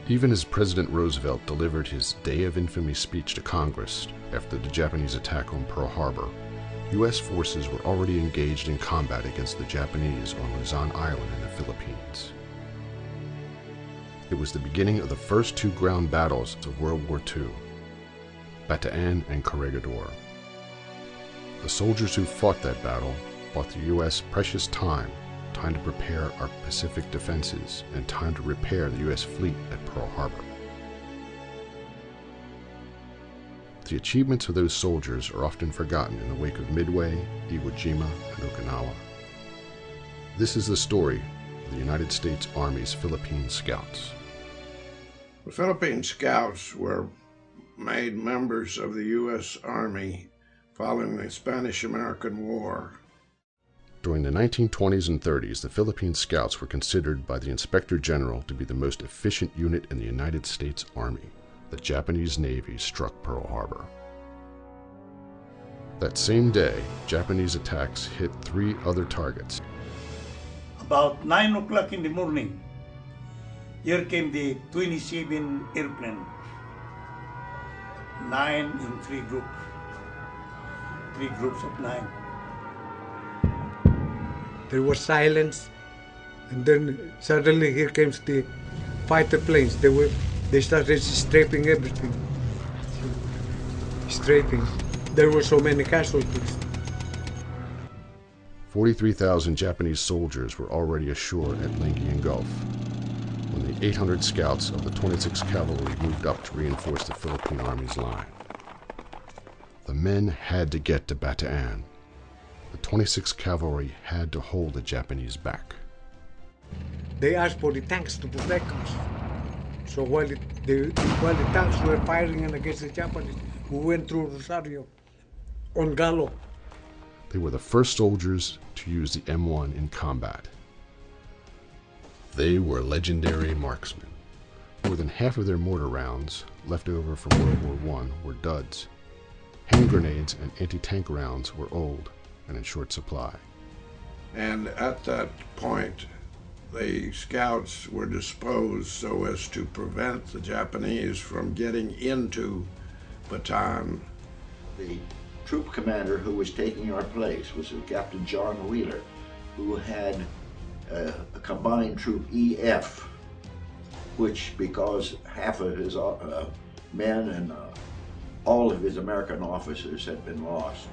Even as President Roosevelt delivered his Day of Infamy speech to Congress after the Japanese attack on Pearl Harbor, U.S. forces were already engaged in combat against the Japanese on Luzon Island in the Philippines. It was the beginning of the first two ground battles of World War II, Bataan and Corregidor. The soldiers who fought that battle bought the U.S. precious time to prepare our Pacific defenses, and time to repair the U.S. fleet at Pearl Harbor. The achievements of those soldiers are often forgotten in the wake of Midway, Iwo Jima, and Okinawa. This is the story of the United States Army's Philippine Scouts. The Philippine Scouts were made members of the U.S. Army following the Spanish-American War. During the 1920s and 30s, the Philippine Scouts were considered by the Inspector General to be the most efficient unit in the United States Army. The Japanese Navy struck Pearl Harbor. That same day, Japanese attacks hit 3 other targets. About 9 o'clock in the morning, here came the 27 airplane. 9 in 3 groups. 3 groups of 9. There was silence, and then suddenly here comes the fighter planes. They started strafing everything. Strafing. There were so many casualties. 43,000 Japanese soldiers were already ashore at Lingayen Gulf when the 800 scouts of the 26th Cavalry moved up to reinforce the Philippine Army's line. The men had to get to Bataan. The 26th Cavalry had to hold the Japanese back. They asked for the tanks to protect us. So while the tanks were firing against the Japanese, we went through Rosario on Galo. They were the first soldiers to use the M1 in combat. They were legendary marksmen. More than half of their mortar rounds, left over from World War I, were duds. Hand grenades and anti-tank rounds were old and in short supply. And at that point, the scouts were disposed so as to prevent the Japanese from getting into Bataan. The troop commander who was taking our place was Captain John Wheeler, who had a combined troop EF, which, because half of his men and all of his American officers had been lost.